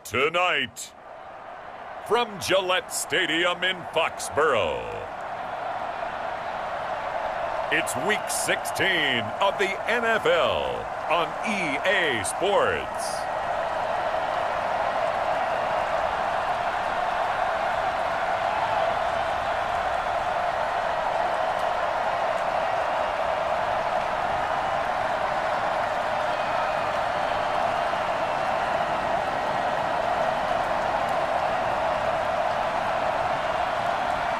Tonight, from Gillette Stadium in Foxborough, it's Week 16 of the NFL on EA Sports.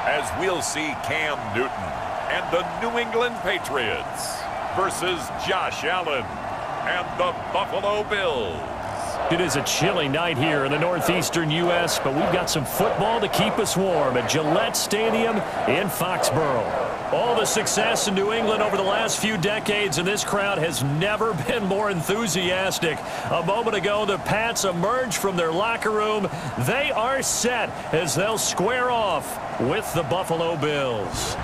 As we'll see Cam Newton and the New England Patriots versus Josh Allen and the Buffalo Bills. It is a chilly night here in the northeastern U.S., but we've got some football to keep us warm at Gillette Stadium in Foxborough. All the success in New England over the last few decades, and this crowd has never been more enthusiastic. A moment ago, the Pats emerged from their locker room. They are set as they'll square off with the Buffalo Bills.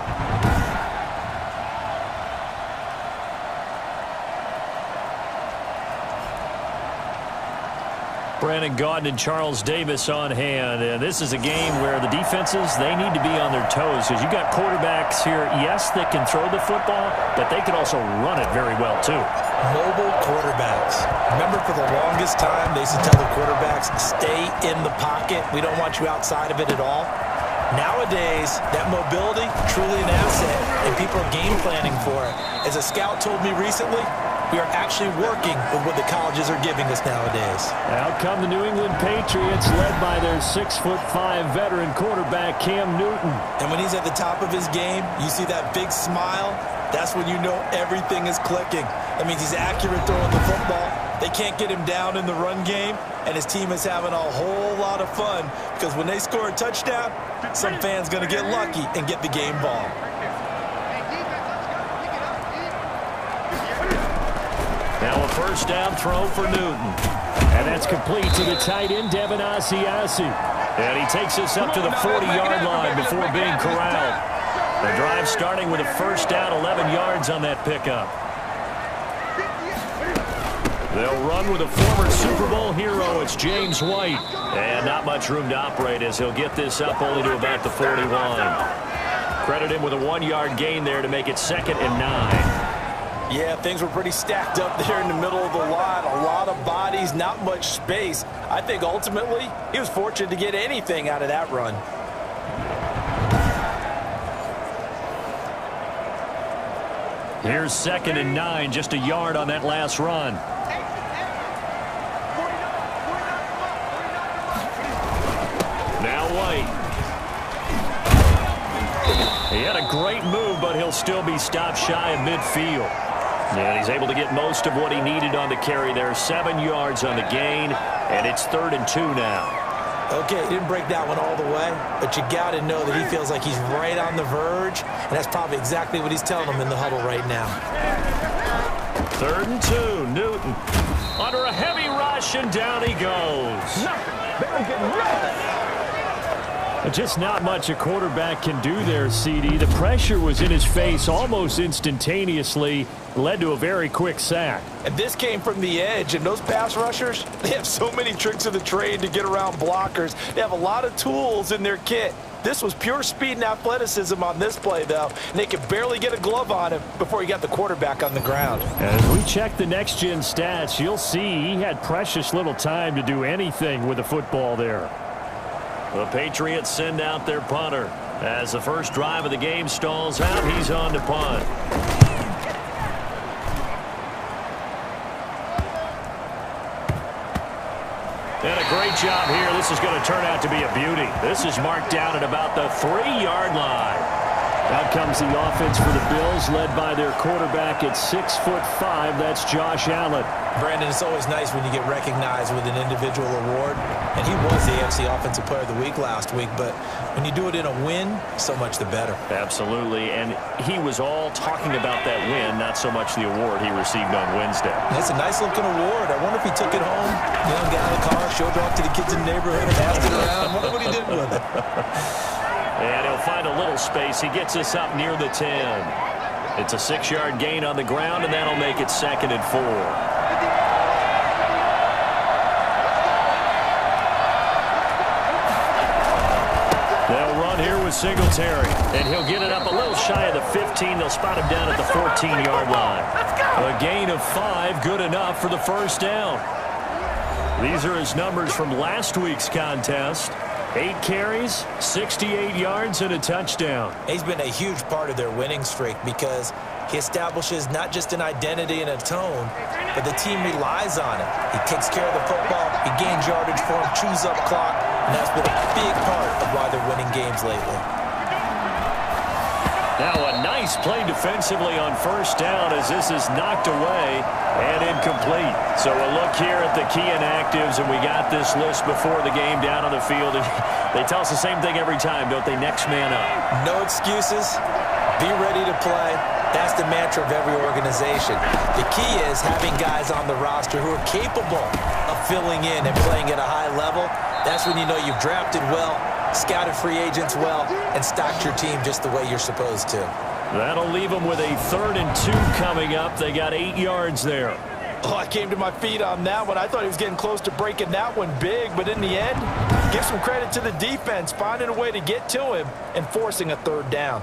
Brandon Gaudin and Charles Davis on hand. And this is a game where the defenses, they need to be on their toes. Because you've got quarterbacks here, yes, that can throw the football, but they can also run it very well, too. Mobile quarterbacks. Remember, for the longest time, they used to tell the quarterbacks, stay in the pocket. We don't want you outside of it at all. Nowadays, that mobility, truly an asset, and people are game planning for it. As a scout told me recently, we are actually working with what the colleges are giving us nowadays. Out come the New England Patriots, led by their 6'5" veteran quarterback, Cam Newton. And when he's at the top of his game, you see that big smile, that's when you know everything is clicking. That means he's accurate throwing the football. They can't get him down in the run game, and his team is having a whole lot of fun because when they score a touchdown, some fan's going to get lucky and get the game ball. Now a first down throw for Newton. And that's complete to the tight end, Devin Asiasi. And he takes us up to the 40-yard line before being corralled. The drive starting with a first down, 11 yards on that pickup. They'll run with a former Super Bowl hero. It's James White. And not much room to operate as he'll get this up only to about the 41. Credit him with a 1-yard gain there to make it 2nd and 9. Yeah, things were pretty stacked up there in the middle of the line. A lot of bodies, not much space. I think ultimately he was fortunate to get anything out of that run. Here's 2nd and 9, just a yard on that last run. Now White. He had a great move, but he'll still be stopped shy of midfield. And he's able to get most of what he needed on the carry there. 7 yards on the gain, and it's 3rd and 2 now. Okay, he didn't break that one all the way, but you got to know that he feels like he's right on the verge, and that's probably exactly what he's telling them in the huddle right now. 3rd and 2, Newton under a heavy rush, and down he goes. Nothing. They don't get nothing. Just not much a quarterback can do there, CD. The pressure was in his face almost instantaneously, led to a very quick sack. And this came from the edge, and those pass rushers, they have so many tricks of the trade to get around blockers. They have a lot of tools in their kit. This was pure speed and athleticism on this play, though, and they could barely get a glove on him before he got the quarterback on the ground. As we check the next-gen stats, you'll see he had precious little time to do anything with the football there. The Patriots send out their punter. As the first drive of the game stalls out, he's on to punt. And a great job here. This is going to turn out to be a beauty. This is marked down at about the 3-yard line. Out comes the offense for the Bills, led by their quarterback at 6'5". That's Josh Allen. Brandon, it's always nice when you get recognized with an individual award. And he was the AFC Offensive Player of the Week last week. But when you do it in a win, so much the better. Absolutely. And he was all talking about that win, not so much the award he received on Wednesday. That's a nice-looking award. I wonder if he took it home, got out of the car, showed it off to the kids in the neighborhood, and passed it around. I wonder what he did with it. And he'll find a little space. He gets us up near the 10. It's a 6-yard gain on the ground, and that'll make it 2nd and 4. with Singletary. And he'll get it up a little shy of the 15. They'll spot him down at the 14-yard line. A gain of 5, good enough for the first down. These are his numbers from last week's contest. 8 carries, 68 yards, and a touchdown. He's been a huge part of their winning streak because he establishes not just an identity and a tone, but the team relies on it. He takes care of the football, he gains yardage for him, chews up clock, and that's been a big part of why they're winning games lately. Now a nice play defensively on first down as this is knocked away and incomplete. So a look here at the key inactives, and we got this list before the game down on the field. They tell us the same thing every time, don't they? Next man up. No excuses. Be ready to play. That's the mantra of every organization. The key is having guys on the roster who are capable of filling in and playing at a high level. That's when you know you've drafted well, scouted free agents well, and stocked your team just the way you're supposed to. That'll leave them with a 3rd and 2 coming up. They got 8 yards there. Oh, I came to my feet on that one. I thought he was getting close to breaking that one big, but in the end, give some credit to the defense, finding a way to get to him and forcing a 3rd down.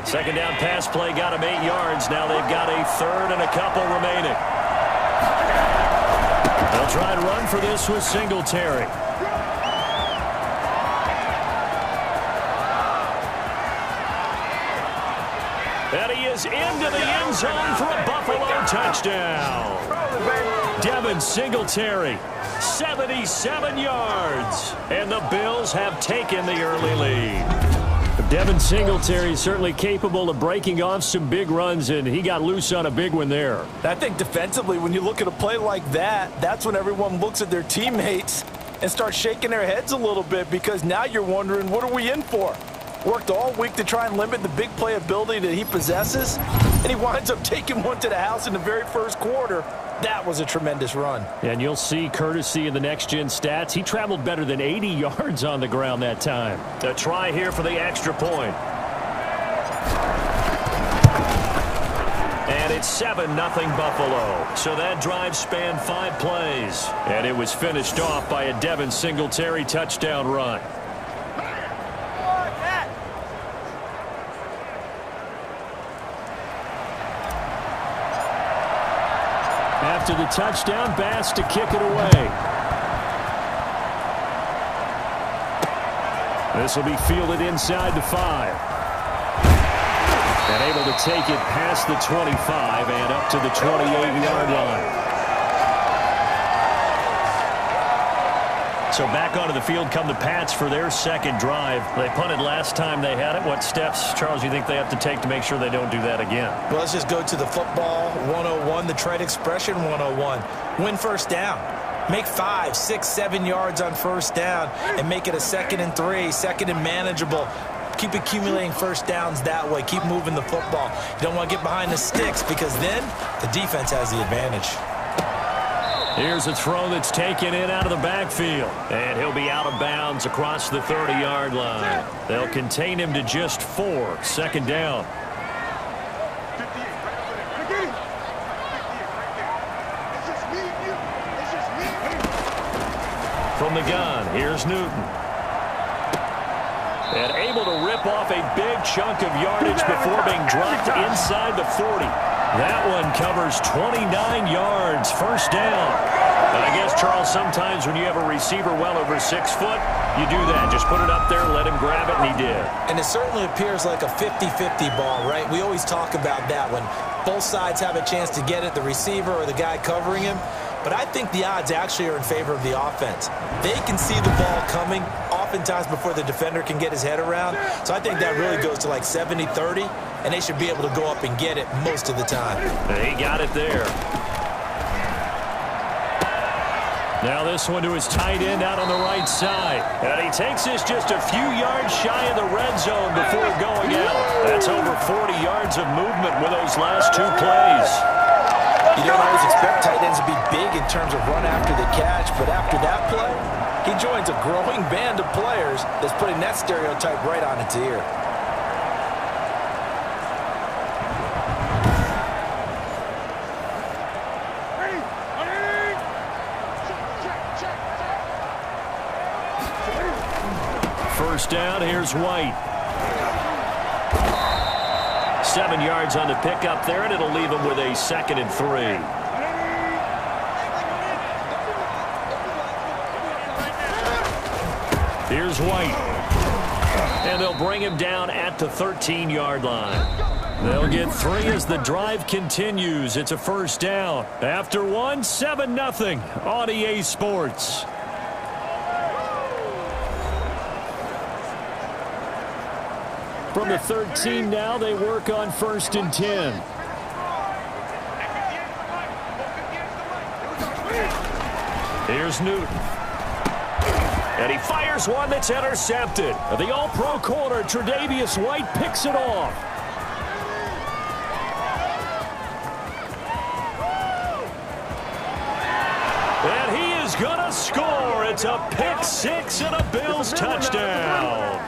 Second down pass play got him 8 yards. Now they've got a 3rd and a couple remaining. They'll try and run for this with Singletary. And he is into the end zone for a Buffalo touchdown. Devin Singletary, 77 yards. And the Bills have taken the early lead. Devin Singletary is certainly capable of breaking off some big runs, and he got loose on a big one there. I think defensively, when you look at a play like that, that's when everyone looks at their teammates and starts shaking their heads a little bit, because now you're wondering, what are we in for? Worked all week to try and limit the big play ability that he possesses, and he winds up taking one to the house in the very first quarter. That was a tremendous run. And you'll see, courtesy of the next-gen stats, he traveled better than 80 yards on the ground that time. A try here for the extra point. And it's 7-0 Buffalo. So that drive spanned 5 plays. And it was finished off by a Devin Singletary touchdown run. After the touchdown, Bass to kick it away. This will be fielded inside the 5. And able to take it past the 25 and up to the 28-yard line. So back onto the field come the Pats for their second drive. They punted last time they had it. What steps, Charles, you think they have to take to make sure they don't do that again? Well, let's just go to the football 101, the trade expression 101. Win first down. Make 5, 6, 7 yards on first down and make it a 2nd and 3, 2nd and manageable. Keep accumulating first downs that way. Keep moving the football. You don't want to get behind the sticks, because then the defense has the advantage. Here's a throw that's taken in out of the backfield. And he'll be out of bounds across the 30-yard line. They'll contain him to just 4. 2nd down. From the gun, here's Newton. And able to rip off a big chunk of yardage before being dropped inside the 40. That one covers 29 yards. First down. And I guess, Charles, sometimes when you have a receiver well over 6 foot, you do that. Just put it up there, let him grab it, and he did. And it certainly appears like a 50-50 ball, right? We always talk about that when both sides have a chance to get it, the receiver or the guy covering him. But I think the odds actually are in favor of the offense. They can see the ball coming oftentimes before the defender can get his head around. So I think that really goes to like 70-30, and they should be able to go up and get it most of the time. He got it there. Now this one to his tight end out on the right side. And he takes this just a few yards shy of the red zone before going out. That's over 40 yards of movement with those last 2 plays. You don't always expect tight ends to be big in terms of run after the catch, but after that play, he joins a growing band of players that's putting that stereotype right on its ear. first down. Here's White. 7 yards on the pickup there, and it'll leave him with a 2nd and 3. Here's White. And they'll bring him down at the 13-yard line. They'll get 3 as the drive continues. It's a first down. After 1, 7-0 on EA Sports. From the 13 now, they work on 1st and 10. Here's Newton. And he fires one that's intercepted. The All-Pro corner, Tre'Davious White, picks it off. And he is going to score. It's a pick 6 and a Bills touchdown.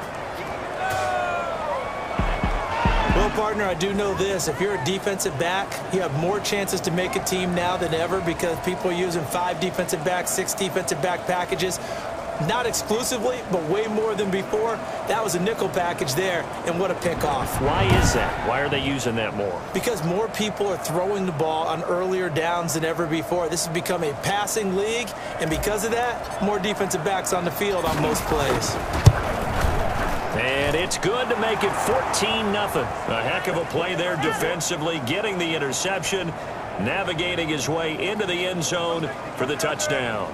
Well, partner, I do know this. If you're a defensive back, you have more chances to make a team now than ever because people are using 5 defensive backs, 6 defensive back packages. Not exclusively, but way more than before. That was a nickel package there, and what a pickoff. Why is that? Why are they using that more? Because more people are throwing the ball on earlier downs than ever before. This has become a passing league, and because of that, more defensive backs on the field on most plays. And it's good to make it 14-0. A heck of a play there defensively, getting the interception, navigating his way into the end zone for the touchdown.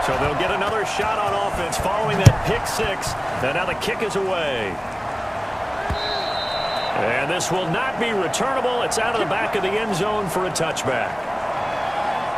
So they'll get another shot on offense following that pick 6. And now the kick is away. And this will not be returnable. It's out of the back of the end zone for a touchback.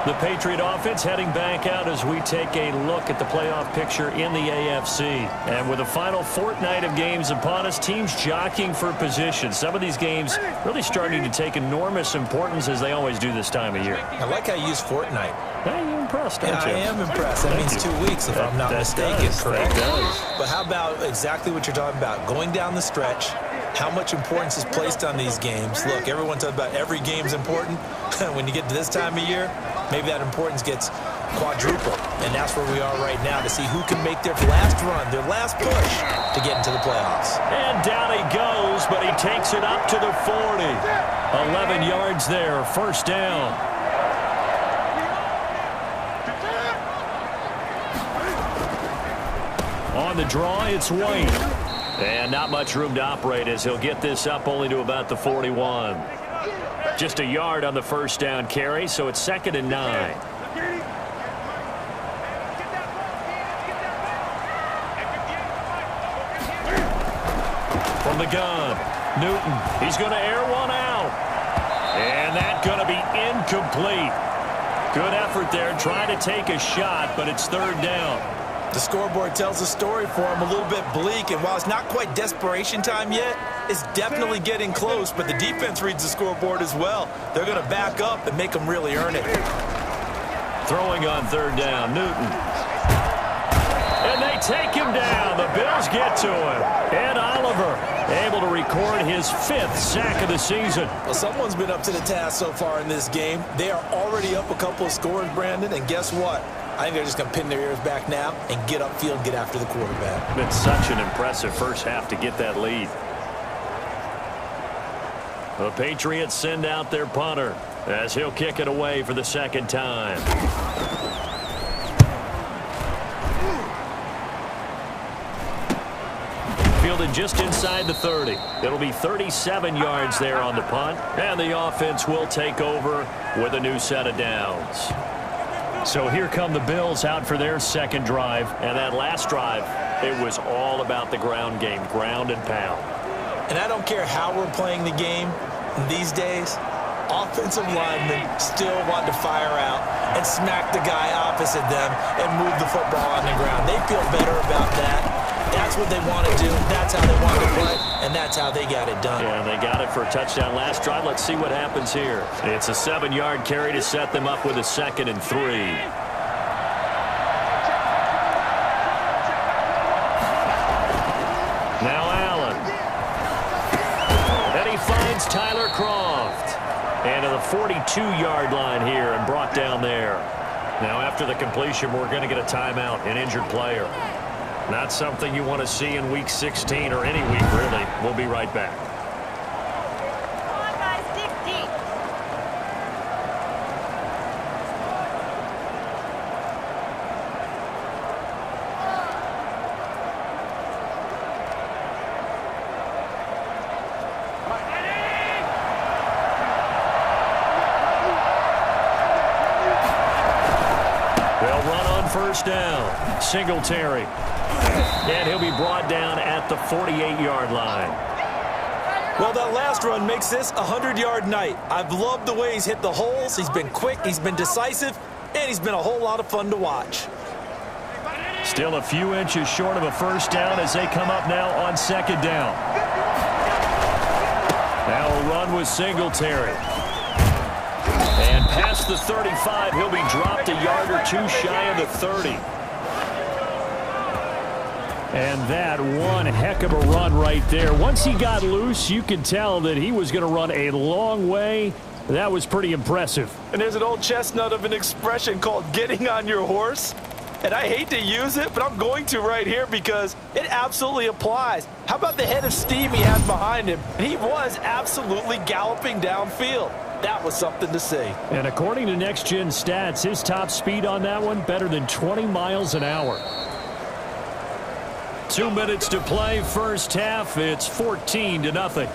The Patriot offense heading back out as we take a look at the playoff picture in the AFC. And with the final fortnight of games upon us, teams jockeying for position. Some of these games really starting to take enormous importance as they always do this time of year. I like how you use fortnight. Hey, you're impressed, aren't you? I am impressed. That means 2 weeks, if I'm not mistaken, correct? That does. But how about exactly what you're talking about? Going down the stretch, how much importance is placed on these games? Look, everyone talks about every game's important. When you get to this time of year, maybe that importance gets quadrupled. And that's where we are right now to see who can make their last run, their last push to get into the playoffs. And down he goes, but he takes it up to the 40. 11 yards there, first down. On the draw, it's White. And not much room to operate as he'll get this up only to about the 41. Just a yard on the first down carry, so it's 2nd and 9. From the gun, Newton. He's going to air one out. And that's going to be incomplete. Good effort there, trying to take a shot, but it's 3rd down. The scoreboard tells a story for him, a little bit bleak, and while it's not quite desperation time yet, it's definitely getting close, but the defense reads the scoreboard as well. They're going to back up and make them really earn it. Throwing on 3rd down, Newton. And they take him down. The Bills get to him. And Oliver able to record his 5th sack of the season. Well, someone's been up to the task so far in this game. They are already up a couple of scores, Brandon, and guess what? I think they're just going to pin their ears back now and get upfield, get after the quarterback. It's such an impressive first half to get that lead. The Patriots send out their punter as he'll kick it away for the 2nd time. Fielded just inside the 30. It'll be 37 yards there on the punt, and the offense will take over with a new set of downs. So here come the Bills out for their 2nd drive, and that last drive, it was all about the ground game, ground and pound. And I don't care how we're playing the game these days, offensive linemen still want to fire out and smack the guy opposite them and move the football on the ground. They feel better about that. That's what they want to do. That's how they want to play, and that's how they got it done. Yeah, they got it for a touchdown last drive. Let's see what happens here. It's a 7-yard carry to set them up with a 2nd and 3. Now Allen. And he finds Tyler Croft. And to the 42-yard line here and brought down there. Now, after the completion, we're going to get a timeout, an injured player. Not something you want to see in Week 16 or any week, really. We'll be right back. Come on, guys, dig deep. They'll run on first down. Singletary. And he'll be brought down at the 48-yard line. Well, that last run makes this a 100-yard night. I've loved the way he's hit the holes. He's been quick, he's been decisive, and he's been a whole lot of fun to watch. Still a few inches short of a first down as they come up now on second down. Now a run with Singletary. And past the 35, he'll be dropped a yard or two shy of the 30. And that one heck of a run right there. Once he got loose, you could tell that he was going to run a long way. That was pretty impressive. And there's an old chestnut of an expression called getting on your horse. And I hate to use it, but I'm going to right here because it absolutely applies. How about the head of steam he had behind him? He was absolutely galloping downfield. That was something to see. And according to Next Gen Stats, his top speed on that one, better than 20 miles an hour. 2 minutes to play, first half. It's 14-0.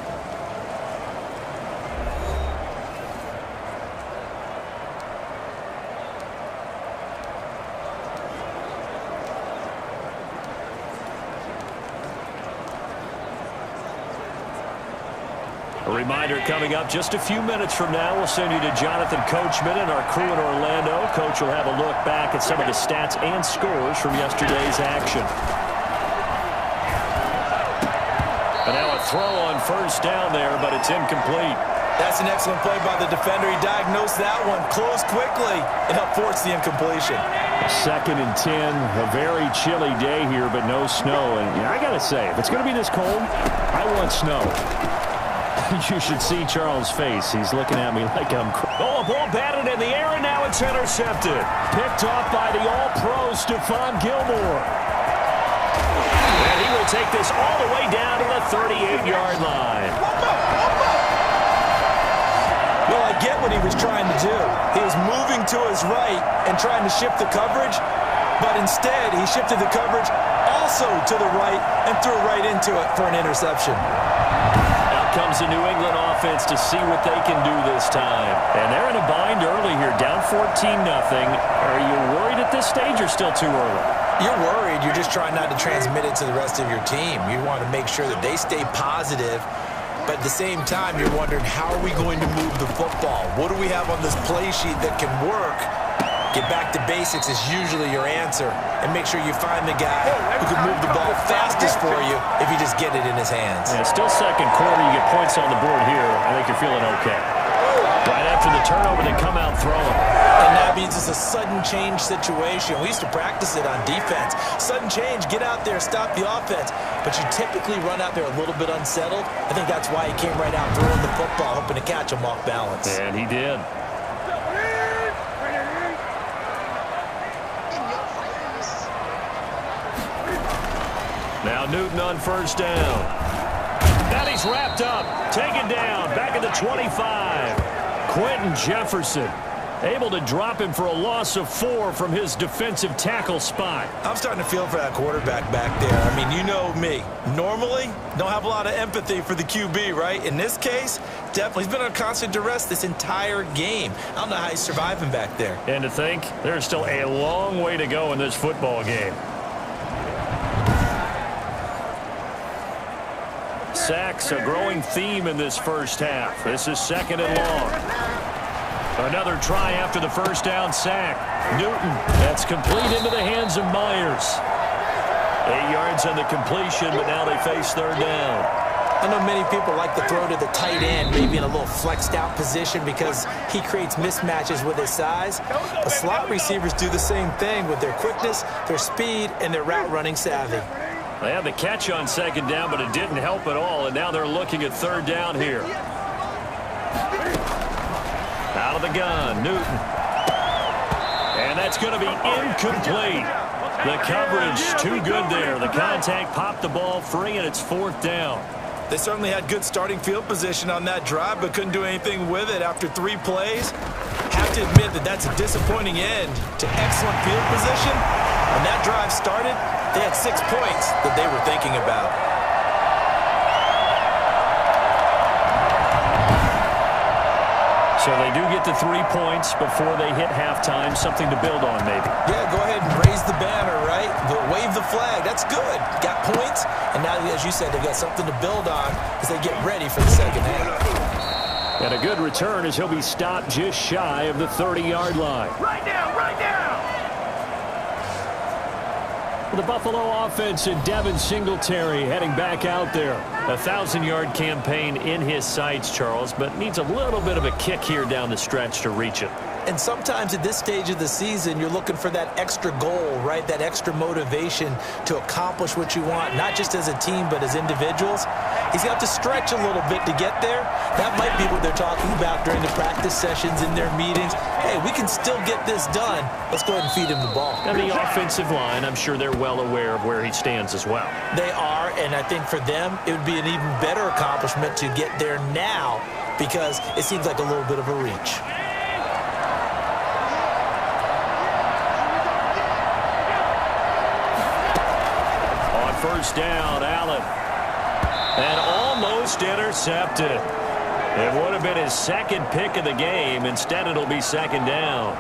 A reminder coming up just a few minutes from now. We'll send you to Jonathan Coachman and our crew in Orlando. Coach will have a look back at some of the stats and scores from yesterday's action. And now a throw on first down there, but it's incomplete. That's an excellent play by the defender. He diagnosed that one, closed quickly, and helped force the incompletion. 2nd and 10, a very chilly day here, but no snow. And I got to say, if it's going to be this cold, I want snow. You should see Charles' face. He's looking at me like I'm crazy. Oh, a ball batted in the air, and now it's intercepted. Picked off by the All-Pro Stephon Gilmore. And he will take this all the way down to the 38-yard line. Well, I get what he was trying to do. He was moving to his right and trying to shift the coverage, but instead he shifted the coverage also to the right and threw right into it for an interception. Out comes the New England offense to see what they can do this time. And they're in a bind early here, down 14-0. Are you worried at this stage or still too early? You're worried. You're just trying not to transmit it to the rest of your team. You want to make sure that they stay positive, but at the same time, you're wondering, how are we going to move the football? What do we have on this play sheet that can work? Get back to basics is usually your answer, and make sure you find the guy who can move the ball fastest for you if you just get it in his hands. Yeah, still second quarter. You get points on the board here. I think you're feeling okay. Right after the turnover, they come out throwing. And that means it's a sudden change situation. We used to practice it on defense. Sudden change, get out there, stop the offense. But you typically run out there a little bit unsettled. I think that's why he came right out throwing the football, hoping to catch him off balance. And he did. Now Newton on first down. And he's wrapped up, taken down, back at the 25. Quentin Jefferson able to drop him for a loss of 4 from his defensive tackle spot. I'm starting to feel for that quarterback back there. I mean, you know me. Normally, don't have a lot of empathy for the QB, right? In this case, definitely. He's been on constant duress this entire game. I don't know how he's surviving back there. And to think, there's still a long way to go in this football game. Sacks, a growing theme in this first half. This is 2nd and long. Another try after the first down sack. Newton, that's complete into the hands of Myers. 8 yards on the completion, but now they face 3rd down. I know many people like to throw to the tight end, maybe in a little flexed out position because he creates mismatches with his size. But slot receivers do the same thing with their quickness, their speed, and their route running savvy. They had the catch on second down, but it didn't help at all, and now they're looking at third down here. Out of the gun, Newton. And that's going to be incomplete. The coverage too good there. The contact popped the ball free, and it's fourth down. They certainly had good starting field position on that drive, but couldn't do anything with it after 3 plays. Have to admit that that's a disappointing end to excellent field position. When that drive started, they had 6 points that they were thinking about. So they do get to 3 points before they hit halftime. Something to build on, maybe. Yeah, go ahead and raise the banner, right? Wave the flag. That's good. Got points, and now, as you said, they've got something to build on as they get ready for the second half. And a good return as he'll be stopped just shy of the 30-yard line. Right now, right now! The Buffalo offense and Devin Singletary heading back out there. A 1,000-yard campaign in his sights, Charles, but needs a little bit of a kick here down the stretch to reach it. And sometimes at this stage of the season, you're looking for that extra goal, right? That extra motivation to accomplish what you want, not just as a team, but as individuals. He's got to stretch a little bit to get there. That might be what they're talking about during the practice sessions in their meetings. Hey, we can still get this done. Let's go ahead and feed him the ball. And the offensive line, I'm sure they're well aware of where he stands as well. They are, and I think for them, it would be an even better accomplishment to get there now because it seems like a little bit of a reach. First down, Allen. And almost intercepted. It would have been his second pick of the game. Instead, it'll be second down.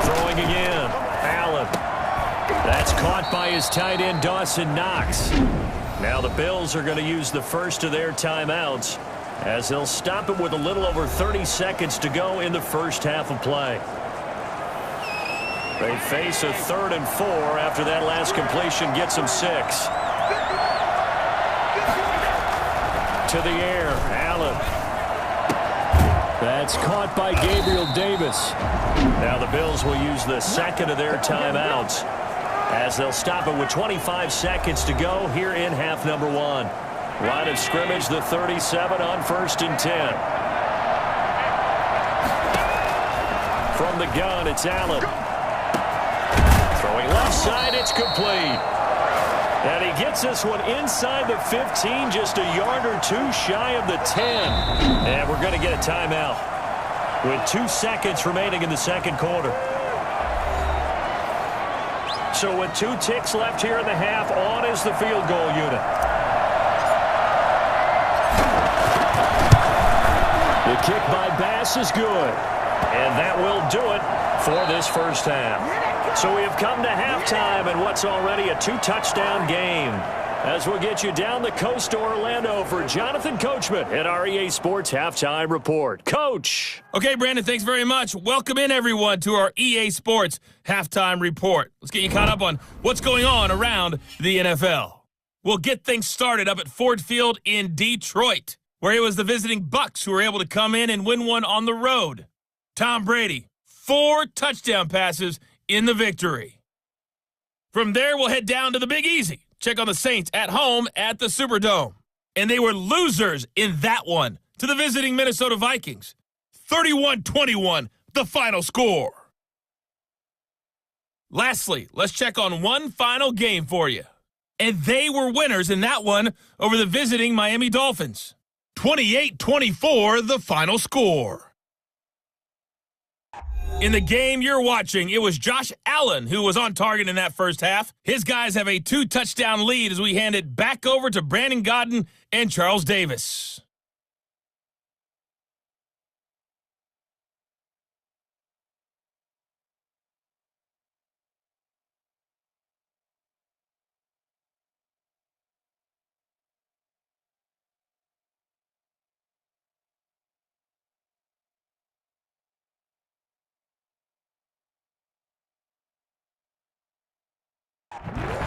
Throwing again. Allen. That's caught by his tight end, Dawson Knox. Now the Bills are going to use the first of their timeouts as they'll stop it with a little over 30 seconds to go in the first half of play. They face a 3rd and 4 after that last completion gets them 6. To the air, Allen. That's caught by Gabriel Davis. Now the Bills will use the second of their timeouts as they'll stop it with 25 seconds to go here in half number 1. Line of scrimmage, the 37 on 1st and 10. From the gun, it's Allen. Throwing left side, it's complete. And he gets this one inside the 15, just a yard or 2 shy of the 10. And we're going to get a timeout with 2 seconds remaining in the second quarter. So with 2 ticks left here in the half, on is the field goal unit. The kick by Bass is good. And that will do it for this first half. So we have come to halftime in what's already a 2-touchdown game. As we'll get you down the coast to Orlando for Jonathan Coachman at our EA Sports Halftime Report. Coach. Okay, Brandon, thanks very much. Welcome in, everyone, to our EA Sports Halftime Report. Let's get you caught up on what's going on around the NFL. We'll get things started up at Ford Field in Detroit, where it was the visiting Bucs who were able to come in and win one on the road. Tom Brady, 4 touchdown passes in the victory. From there, we'll head down to the Big Easy. Check on the Saints at home at the Superdome. And they were losers in that one to the visiting Minnesota Vikings. 31-21, the final score. Lastly, let's check on one final game for you. And they were winners in that one over the visiting Miami Dolphins. 28-24, the final score. In the game you're watching, it was Josh Allen who was on target in that first half. His guys have a 2-touchdown lead as we hand it back over to Brandon Godden and Charles Davis.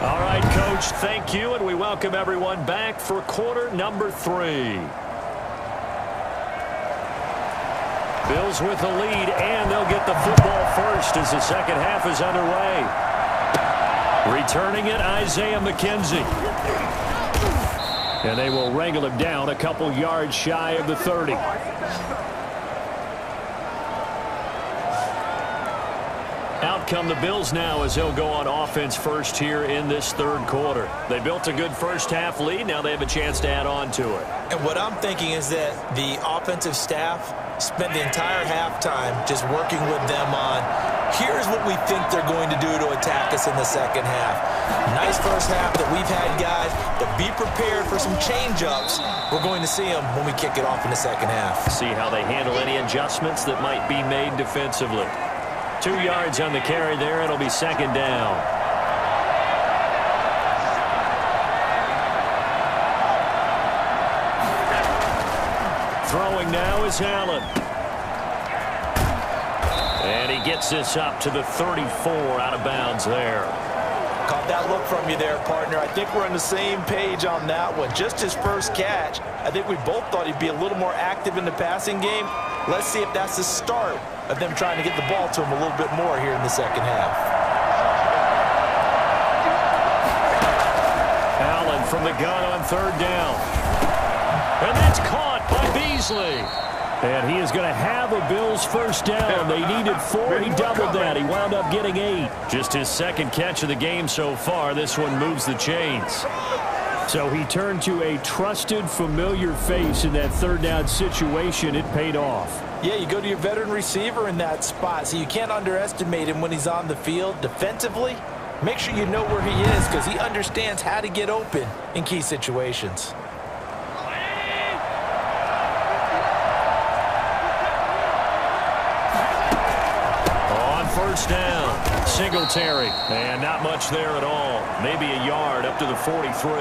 All right, Coach, thank you, and we welcome everyone back for quarter number 3. Bills with the lead, and they'll get the football first as the second half is underway. Returning it, Isaiah McKenzie. And they will wrangle him down a couple yards shy of the 30. Out come the Bills now as they'll go on offense first here in this third quarter. They built a good first half lead. Now they have a chance to add on to it. And what I'm thinking is that the offensive staff spent the entire halftime just working with them on, here's what we think they're going to do to attack us in the second half. Nice first half that we've had, guys, but be prepared for some change-ups. We're going to see them when we kick it off in the second half. See how they handle any adjustments that might be made defensively. 2 yards on the carry there. It'll be second down. Throwing now is Allen. And he gets this up to the 34, out of bounds there. Caught that look from you there, partner. I think we're on the same page on that one. Just his first catch. I think we both thought he'd be a little more active in the passing game. Let's see if that's the start of them trying to get the ball to him a little bit more here in the second half. Allen from the gun on third down. And that's caught by Beasley. And he is going to have a Bills first down. They needed 4. He doubled that. He wound up getting 8. Just his second catch of the game so far. This one moves the chains. So he turned to a trusted, familiar face in that third down situation. It paid off. Yeah, you go to your veteran receiver in that spot, so you can't underestimate him when he's on the field defensively. Make sure you know where he is because he understands how to get open in key situations. On first down, Singletary. And not much there at all. Maybe a yard up to the 43.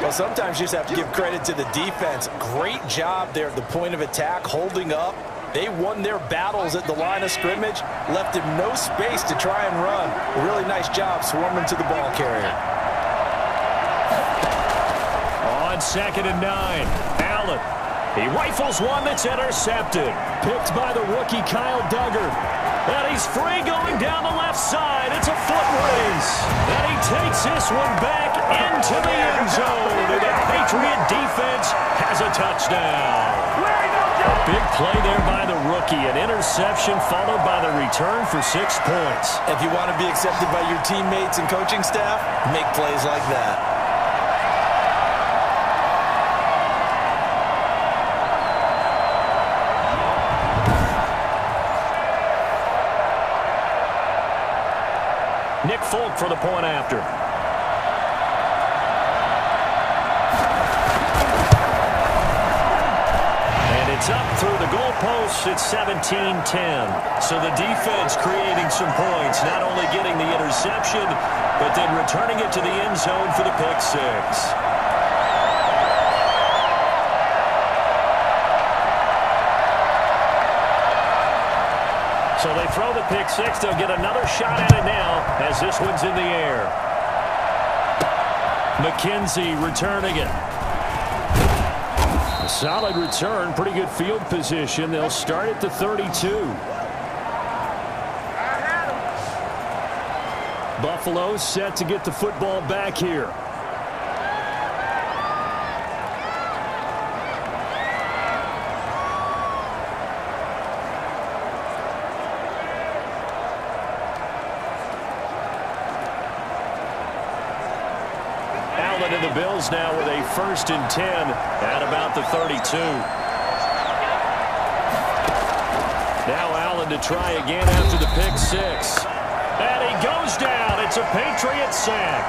Well, sometimes you just have to give credit to the defense. Great job there at the point of attack, holding up. They won their battles at the line of scrimmage, left him no space to try and run. A really nice job swarming to the ball carrier. On second and 9, Allen. He rifles one that's intercepted. Picked by the rookie Kyle Duggar. And he's free going down the left side. It's a foot race. And he takes this one back into the end zone. And the Patriot defense has a touchdown. A big play there by the rookie. An interception followed by the return for 6 points. If you want to be accepted by your teammates and coaching staff, make plays like that. Nick Folk for the point after. And it's up through the goalposts. It's 17-10. So the defense creating some points, not only getting the interception, but then returning it to the end zone for the pick six. So they throw the pick six. They'll get another shot at it now as this one's in the air. McKenzie returning it. A solid return. Pretty good field position. They'll start at the 32. Buffalo set to get the football back here. And the Bills now with a 1st and 10 at about the 32. Now Allen to try again after the pick six. And he goes down. It's a Patriot sack.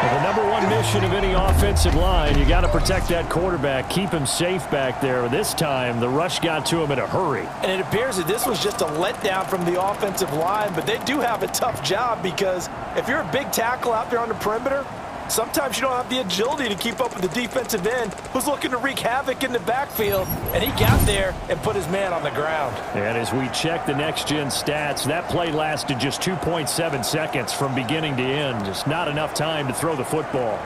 Well, the number one mission of any offensive line, you got to protect that quarterback, keep him safe back there. This time, the rush got to him in a hurry. And it appears that this was just a letdown from the offensive line, but they do have a tough job because if you're a big tackle out there on the perimeter, sometimes you don't have the agility to keep up with the defensive end who's looking to wreak havoc in the backfield, and he got there and put his man on the ground. And as we check the next-gen stats, that play lasted just 2.7 seconds from beginning to end. Just not enough time to throw the football.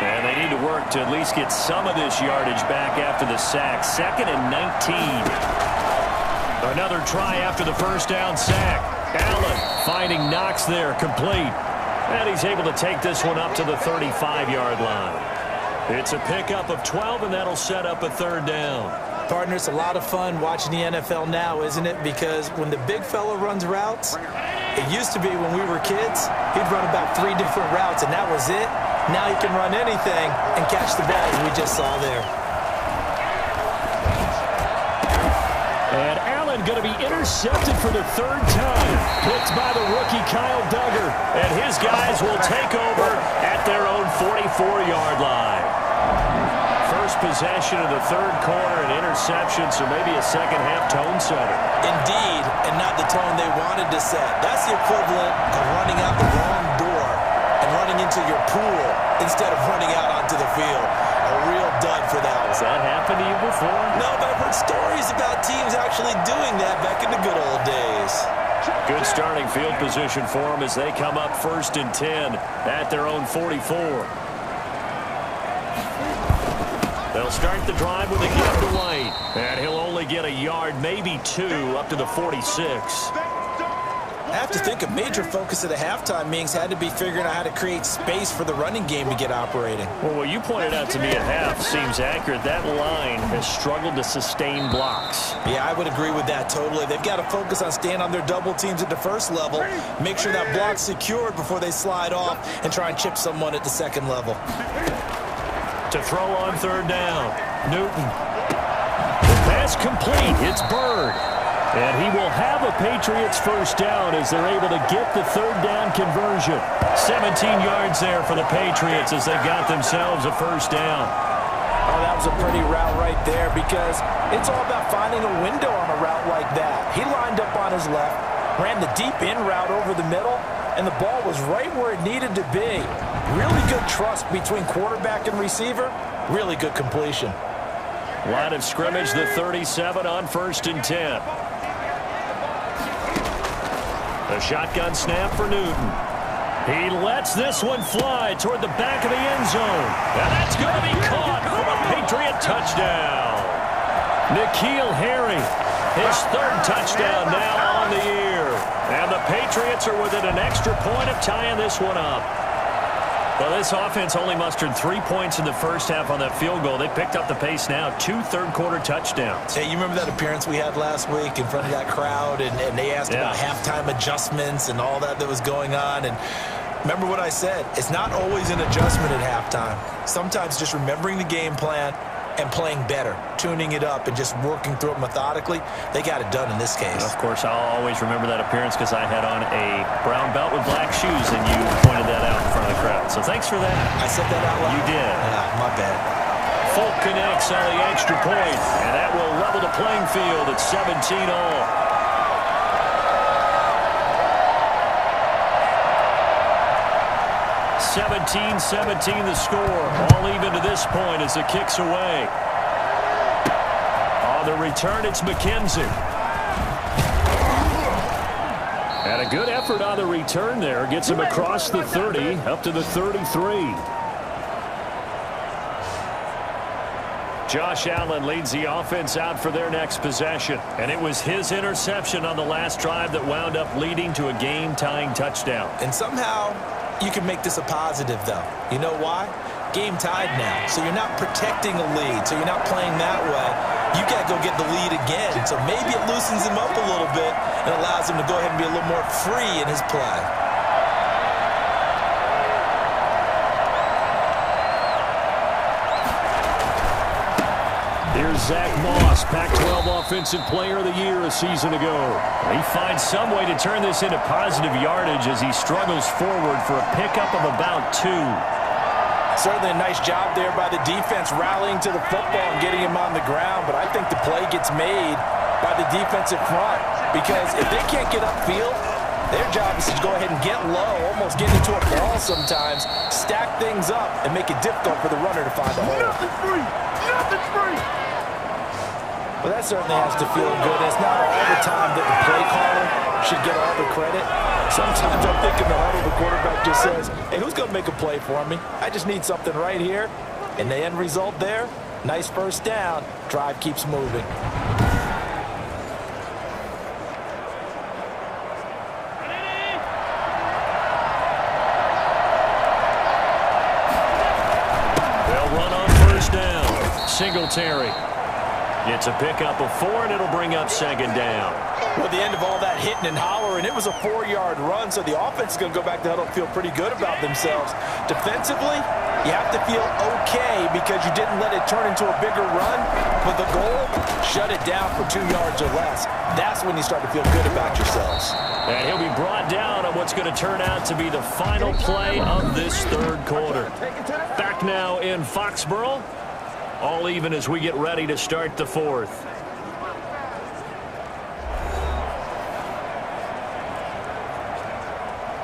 And they need to work to at least get some of this yardage back after the sack. 2nd and 19. Another try after the first down sack. Allen finding Knox there, complete. And he's able to take this one up to the 35-yard line. It's a pickup of 12, and that'll set up a 3rd down. Partner, it's a lot of fun watching the NFL now, isn't it? Because when the big fella runs routes, it used to be when we were kids, he'd run about 3 different routes, and that was it. Now he can run anything and catch the ball, as we just saw there. And Allen going to be intercepted for the 3rd time. Picked by the rookie Kyle Duggar. And his guys will take over at their own 44-yard line. First possession of the 3rd quarter, an interception, so maybe a second-half tone setter. Indeed, and not the tone they wanted to set. That's the equivalent of running out the wrong door and running into your pool instead of running out onto the field. A real dud for that one. Has that happened to you before? No, but I've heard stories about teams actually doing that back in the good old days. Good starting field position for them as they come up 1st and 10 at their own 44. They'll start the drive with a give to White. And he'll only get a yard, maybe 2, up to the 46. I have to think a major focus of the halftime meetings had to be figuring out how to create space for the running game to get operating. Well, what you pointed out to me at half seems accurate. That line has struggled to sustain blocks. Yeah, I would agree with that totally. They've got to focus on staying on their double teams at the first level, make sure that block's secured before they slide off, and try and chip someone at the second level. To throw on 3rd down, Newton. The pass complete. It's Bird. And he will have a Patriots 1st down as they're able to get the 3rd down conversion. 17 yards there for the Patriots as they got themselves a 1st down. Oh, that was a pretty route right there because it's all about finding a window on a route like that. He lined up on his left, ran the deep in route over the middle, and the ball was right where it needed to be. Really good trust between quarterback and receiver. Really good completion. Line of scrimmage, the 37 on 1st and 10. A shotgun snap for Newton. He lets this one fly toward the back of the end zone. And that's going to be caught for a Patriot touchdown. N'Keal Harry, his 3rd touchdown now on the year. And the Patriots are within an extra point of tying this one up. Well, this offense only mustered 3 points in the first half on that field goal. They picked up the pace now. 2 third-quarter touchdowns. Hey, you remember that appearance we had last week in front of that crowd, and they asked about halftime adjustments and all that was going on. And remember what I said. It's not always an adjustment at halftime. Sometimes just remembering the game plan and playing better, tuning it up and just working through it methodically. They got it done in this case. Of course, I'll always remember that appearance because I had on a brown belt with black shoes, and you pointed that out in front of the crowd. So thanks for that. I said that out loud. You did. My bad. Folk connects on the extra point, and that will level the playing field at 17 all. (17-17) the score. All even to this point as the kick's away. On the return, it's McKenzie. And a good effort on the return there. Gets him across the 30, up to the 33. Josh Allen leads the offense out for their next possession. And it was his interception on the last drive that wound up leading to a game-tying touchdown. And somehow you can make this a positive, though. You know why? Game tied now, so you're not protecting a lead, so you're not playing that way. You got to go get the lead again, so maybe it loosens him up a little bit and allows him to go ahead and be a little more free in his play. Here's Zach Moss, Pac-12 Offensive Player of the Year a season ago. He finds some way to turn this into positive yardage as he struggles forward for a pickup of about 2. Certainly a nice job there by the defense rallying to the football and getting him on the ground, but I think the play gets made by the defensive front because if they can't get upfield, their job is to go ahead and get low, almost get into a ball sometimes, stack things up, and make it difficult for the runner to find a hole. Nothing's free! Nothing's free! Well, that certainly has to feel good. It's not all the time that the play caller should get all the credit. Sometimes I think in the huddle, the quarterback just says, hey, who's going to make a play for me? I just need something right here. And the end result there, nice first down. Drive keeps moving. They'll run on first down. Singletary. It's a pickup of 4, and it'll bring up second down. Well, at the end of all that hitting and hollering, it was a 4-yard run, so the offense is going to go back to huddle and feel pretty good about themselves. Defensively, you have to feel okay because you didn't let it turn into a bigger run, but the goal, shut it down for 2 yards or less. That's when you start to feel good about yourselves. And he'll be brought down on what's going to turn out to be the final play of this third quarter. Back now in Foxborough. All even as we get ready to start the fourth.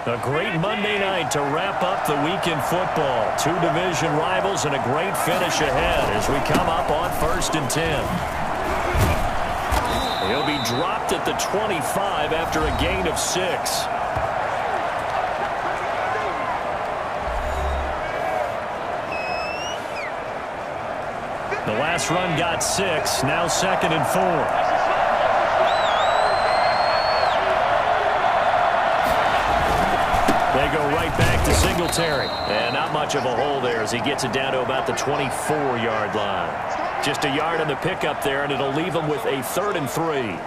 A great Monday night to wrap up the week in football. 2 division rivals and a great finish ahead as we come up on 1st and 10. He'll be dropped at the 25 after a gain of 6. The last run got 6, now 2nd and 4. They go right back to Singletary. And not much of a hole there as he gets it down to about the 24-yard line. Just a yard on the pickup there, and it'll leave him with a 3rd and 3.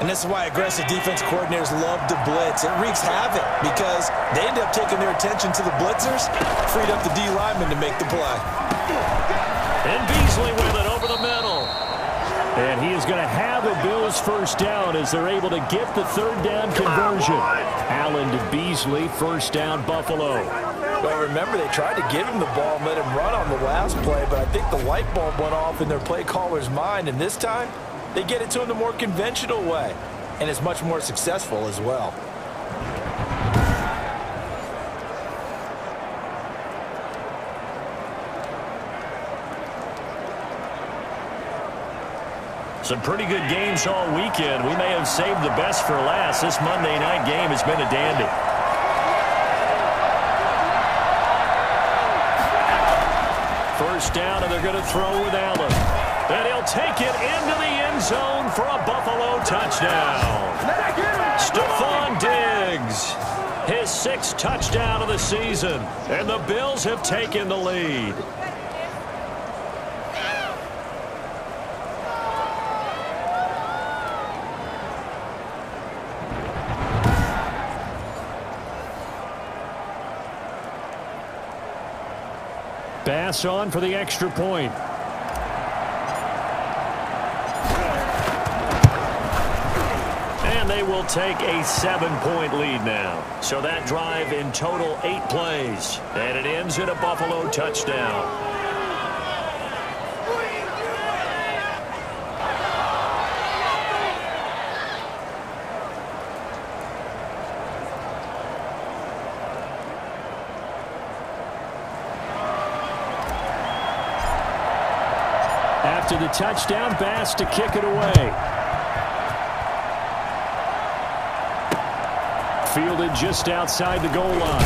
And this is why aggressive defense coordinators love to blitz. It wreaks havoc because they end up taking their attention to the blitzers, freed up the D lineman to make the play. And Beasley with it over the middle. And he is going to have a Bills first down as they're able to get the 3rd down conversion. Allen to Beasley, first down Buffalo. Well, remember, they tried to give him the ball and let him run on the last play, but I think the light bulb went off in their play caller's mind, and this time they get it to him the more conventional way, and it's much more successful as well. Some pretty good games all weekend. We may have saved the best for last. This Monday night game has been a dandy. First down, and they're going to throw with Allen. And he'll take it into the end zone for a Buffalo touchdown. Stephon Diggs, his 6th touchdown of the season. And the Bills have taken the lead. Pass on for the extra point. And they will take a 7-point lead now. So that drive in total 8 plays. And it ends in a Buffalo touchdown. After the touchdown, Bass to kick it away. Fielded just outside the goal line.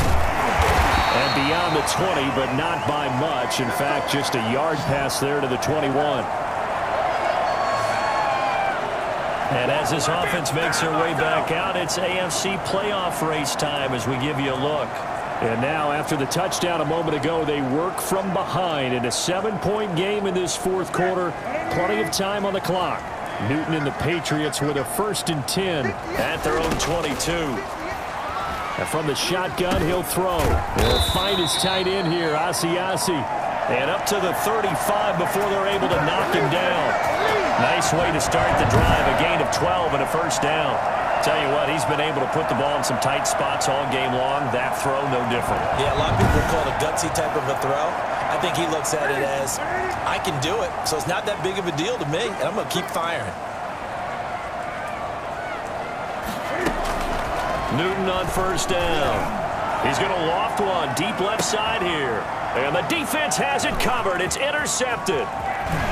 And beyond the 20, but not by much. In fact, just a yard pass there to the 21. And as this offense makes their way back out, it's AFC playoff race time as we give you a look. And now, after the touchdown a moment ago, they work from behind in a 7-point game in this 4th quarter. Plenty of time on the clock. Newton and the Patriots with a 1st and 10 at their own 22. And from the shotgun, he'll throw. He'll find his tight end here, Asiasi. And up to the 35 before they're able to knock him down. Nice way to start the drive. A gain of 12 and a first down. Tell you what, he's been able to put the ball in some tight spots all game long. That throw, no different. Yeah, a lot of people call it a gutsy type of a throw. I think he looks at it as, I can do it, so it's not that big of a deal to me, and I'm going to keep firing. Newton on first down. He's going to loft one deep left side here. And the defense has it covered. It's intercepted.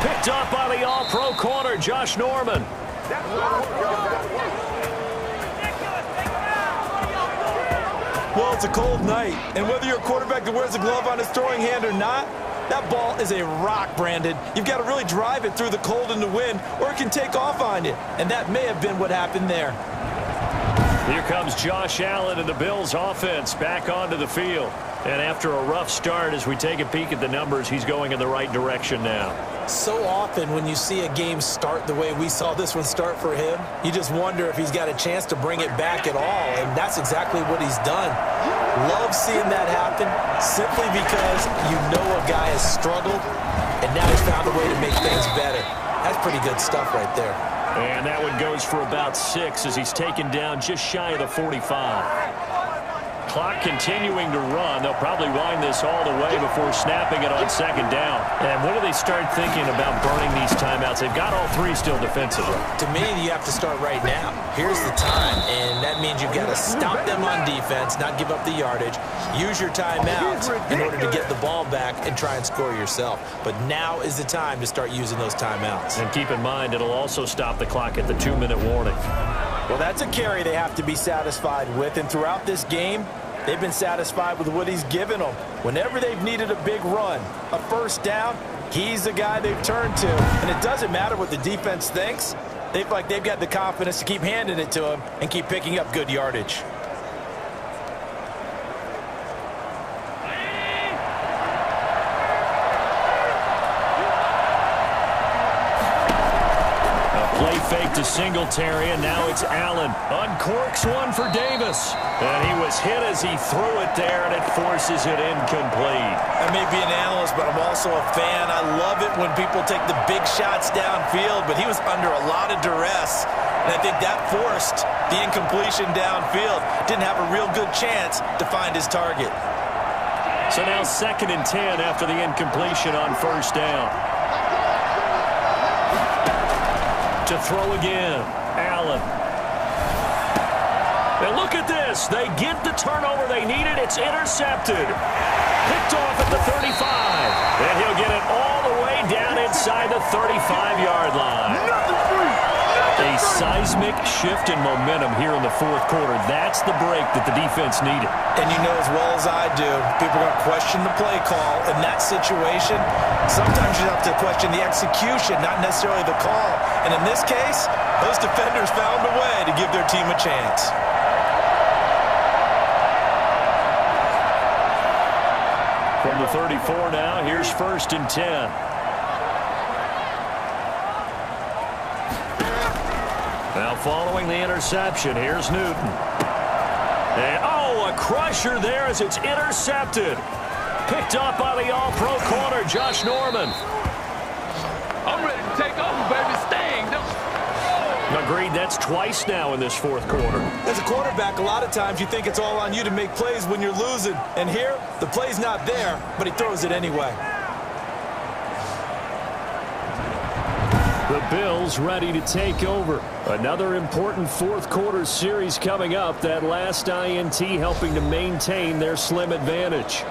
Picked up by the all-pro corner, Josh Norman. Well, it's a cold night, and whether you're a quarterback that wears a glove on his throwing hand or not, that ball is a rock, Brandon. You've got to really drive it through the cold and the wind, or it can take off on you, and that may have been what happened there. Here comes Josh Allen and the Bills offense back onto the field. And after a rough start, as we take a peek at the numbers, he's going in the right direction now. So often when you see a game start the way we saw this one start for him, you just wonder if he's got a chance to bring it back at all, and that's exactly what he's done. Love seeing that happen simply because you know a guy has struggled, and now he's found a way to make things better. That's pretty good stuff right there. And that one goes for about 6 as he's taken down just shy of the 45. Clock continuing to run. They'll probably wind this all the way before snapping it on second down. And when do they start thinking about burning these timeouts? They've got all 3 still defensively. To me, you have to start right now. Here's the time, and that means you've got to stop them on defense, not give up the yardage, use your timeouts in order to get the ball back and try and score yourself. But now is the time to start using those timeouts. And keep in mind, it'll also stop the clock at the 2-minute warning. Well, that's a carry they have to be satisfied with, and throughout this game, they've been satisfied with what he's given them. Whenever they've needed a big run, a first down, he's the guy they've turned to. And it doesn't matter what the defense thinks. They've got the confidence to keep handing it to him and keep picking up good yardage. Play fake to Singletary, and now it's Allen. Uncorks one for Davis. And he was hit as he threw it there, and it forces it incomplete. I may be an analyst, but I'm also a fan. I love it when people take the big shots downfield, but he was under a lot of duress. And I think that forced the incompletion downfield. Didn't have a real good chance to find his target. So now 2nd and 10 after the incompletion on first down. To throw again, Allen. And look at this. They get the turnover they needed. It's intercepted. Picked off at the 35. And he'll get it all the way down inside the 35-yard line. A seismic shift in momentum here in the 4th quarter. That's the break that the defense needed. And you know as well as I do, people are going to question the play call. In that situation, sometimes you have to question the execution, not necessarily the call. And in this case, those defenders found a way to give their team a chance. From the 34 now, here's 1st and 10. Now following the interception, here's Newton. And, a crusher there as it's intercepted. Picked up by the all-pro corner, Josh Norman. I'm ready to take over, baby. Sting. Agreed, that's twice now in this 4th quarter. As a quarterback, a lot of times you think it's all on you to make plays when you're losing. And here, the play's not there, but he throws it anyway. The Bills ready to take over. Another important 4th quarter series coming up. That last INT helping to maintain their slim advantage.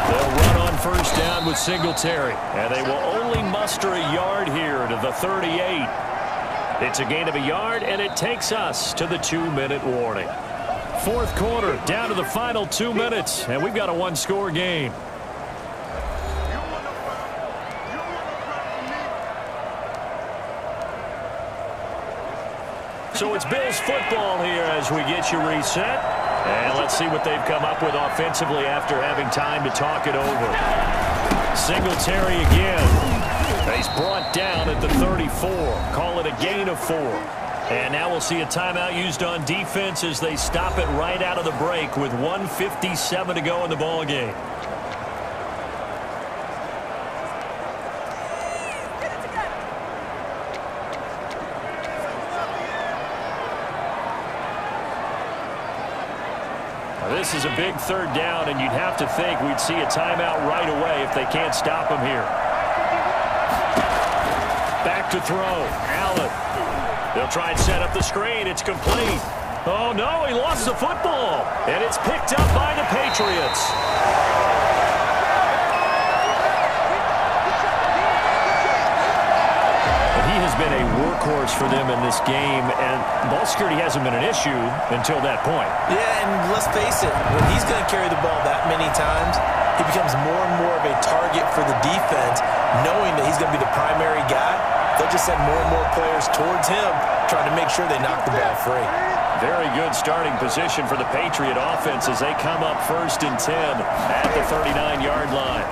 They'll run on first down with Singletary. And they will only muster a yard here to the 38. It's a gain of a yard, and it takes us to the 2-minute warning. 4th quarter, down to the final 2 minutes, and we've got a 1-score game. So it's Bills football here as we get you reset. And let's see what they've come up with offensively after having time to talk it over. Singletary again. He's brought down at the 34. Call it a gain of 4. And now we'll see a timeout used on defense as they stop it right out of the break with 1:57 to go in the ball game. This is a big 3rd down, and you'd have to think we'd see a timeout right away if they can't stop him here. Back to throw. Allen. They'll try and set up the screen. It's complete. Oh, no, he lost the football. And it's picked up by the Patriots. has been a workhorse for them in this game, and ball security hasn't been an issue until that point. Yeah, and let's face it, when he's going to carry the ball that many times, he becomes more and more of a target for the defense, knowing that he's going to be the primary guy. They'll just send more and more players towards him, trying to make sure they knock the ball free. Very good starting position for the Patriot offense as they come up 1st and 10 at the 39-yard line.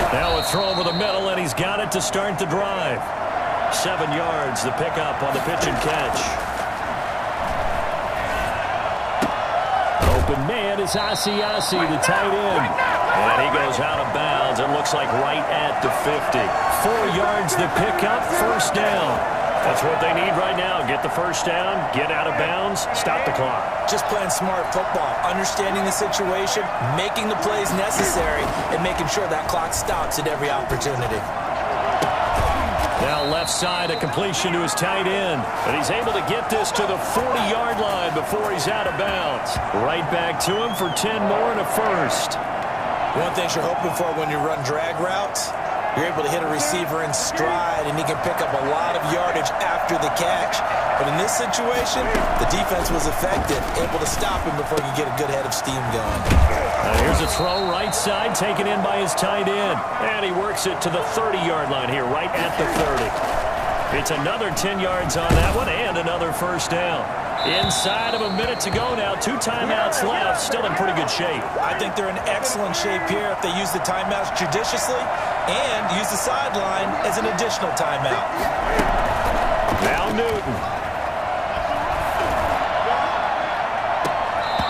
Now a throw over the middle, and he's got it to start the drive. 7 yards, the pickup on the pitch and catch. Open man is Asiasi, the tight end. And he goes out of bounds. It looks like right at the 50. 4 yards, the pickup, 1st down. That's what they need right now. Get the 1st down, get out of bounds, stop the clock. Just playing smart football, understanding the situation, making the plays necessary, and making sure that clock stops at every opportunity. Now left side, a completion to his tight end. And he's able to get this to the 40-yard line before he's out of bounds. Right back to him for 10 more and a 1st. One thing you're hoping for when you run drag routes, you're able to hit a receiver in stride, and he can pick up a lot of yardage after the catch. But in this situation, the defense was effective, able to stop him before he could get a good head of steam going. Here's a throw right side, taken in by his tight end. And he works it to the 30-yard line here, right at the 30. It's another 10 yards on that one, and another 1st down. Inside of a minute to go now, 2 timeouts left, still in pretty good shape. I think they're in excellent shape here if they use the timeouts judiciously and use the sideline as an additional timeout. Now Newton.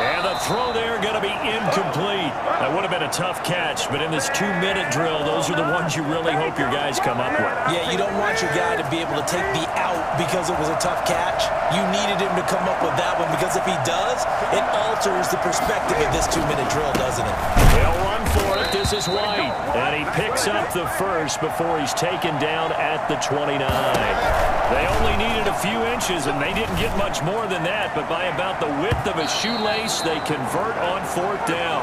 And the throw there going to be incomplete. That would have been a tough catch, but in this 2-minute drill, those are the ones you really hope your guys come up with. Yeah, you don't want your guy to be able to take the out because it was a tough catch. You needed him to come up with that one, because if he does, it alters the perspective of this 2-minute drill, doesn't it? They'll run for it. This is White. And he picks up the 1st before he's taken down at the 29. They only needed a few inches, and they didn't get much more than that, but by about the width of a shoelace, they convert on 4th down.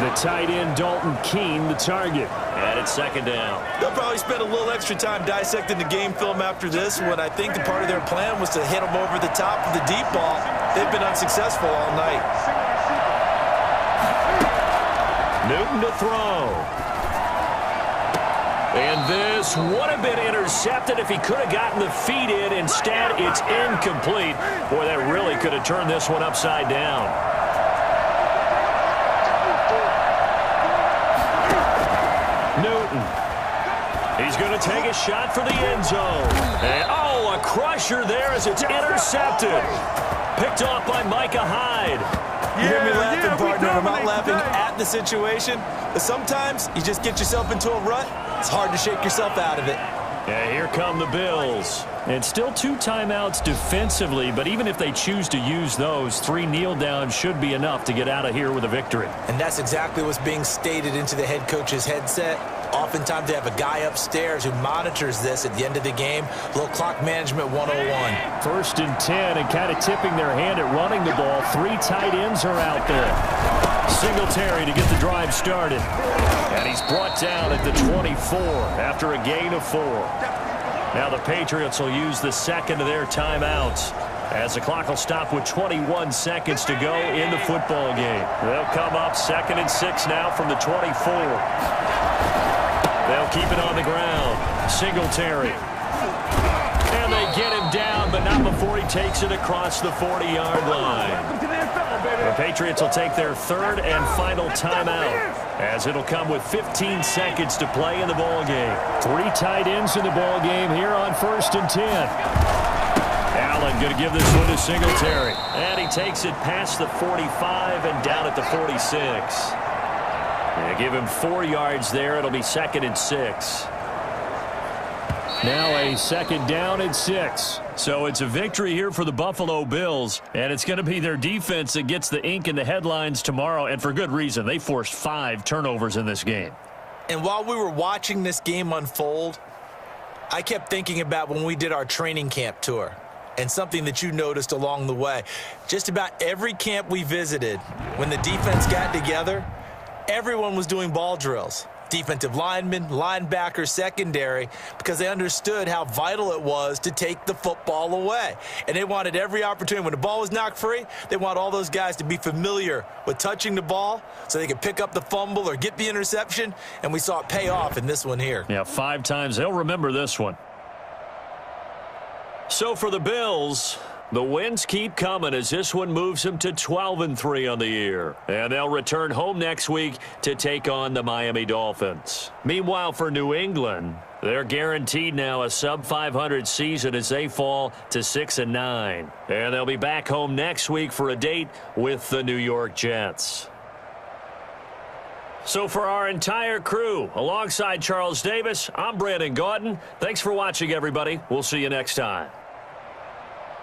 The tight end, Dalton Keene, the target. And it's 2nd down. They'll probably spend a little extra time dissecting the game film after this one. I think the part of their plan was to hit them over the top of the deep ball. They've been unsuccessful all night. Newton to throw. And this would have been intercepted if he could have gotten the feet in. Instead, it's incomplete. Boy, that really could have turned this one upside down. Newton. He's going to take a shot for the end zone. And, a crusher there as it's intercepted. Picked off by Micah Hyde. You hear me laughing, partner. I'm not laughing at the situation, but sometimes you just get yourself into a rut. It's hard to shake yourself out of it. Yeah, here come the Bills. And still 2 timeouts defensively, but even if they choose to use those, 3 kneel downs should be enough to get out of here with a victory. And that's exactly what's being stated into the head coach's headset. Oftentimes they have a guy upstairs who monitors this at the end of the game. A little clock management 101. 1st and 10, and kind of tipping their hand at running the ball. 3 tight ends are out there. Singletary to get the drive started. And he's brought down at the 24 after a gain of 4. Now the Patriots will use the 2nd of their timeouts as the clock will stop with 21 seconds to go in the football game. They'll come up 2nd and 6 now from the 24. They'll keep it on the ground. Singletary. And they get him down, but not before he takes it across the 40-yard line. The Patriots will take their 3rd and final timeout, as it'll come with 15 seconds to play in the ball game. 3 tight ends in the ball game here on 1st and 10. Allen going to give this one to Singletary. And he takes it past the 45 and down at the 46. They give him 4 yards there. It'll be 2nd and 6. Now a 2nd down and 6. So it's a victory here for the Buffalo Bills, and it's going to be their defense that gets the ink in the headlines tomorrow, and for good reason. They forced 5 turnovers in this game. And while we were watching this game unfold, I kept thinking about when we did our training camp tour, and something that you noticed along the way. Just about every camp we visited, when the defense got together, everyone was doing ball drills. defensive linemen, linebackers, secondary, because they understood how vital it was to take the football away. And they wanted every opportunity. When the ball was knocked free, they want all those guys to be familiar with touching the ball so they could pick up the fumble or get the interception, and we saw it pay off in this one here. Yeah, 5 times. They'll remember this one. So for the Bills, the wins keep coming as this one moves them to 12-3 on the year. And they'll return home next week to take on the Miami Dolphins. Meanwhile, for New England, they're guaranteed now a sub-500 season as they fall to 6-9. And they'll be back home next week for a date with the New York Jets. So for our entire crew, alongside Charles Davis, I'm Brandon Gaudin. Thanks for watching, everybody. We'll see you next time.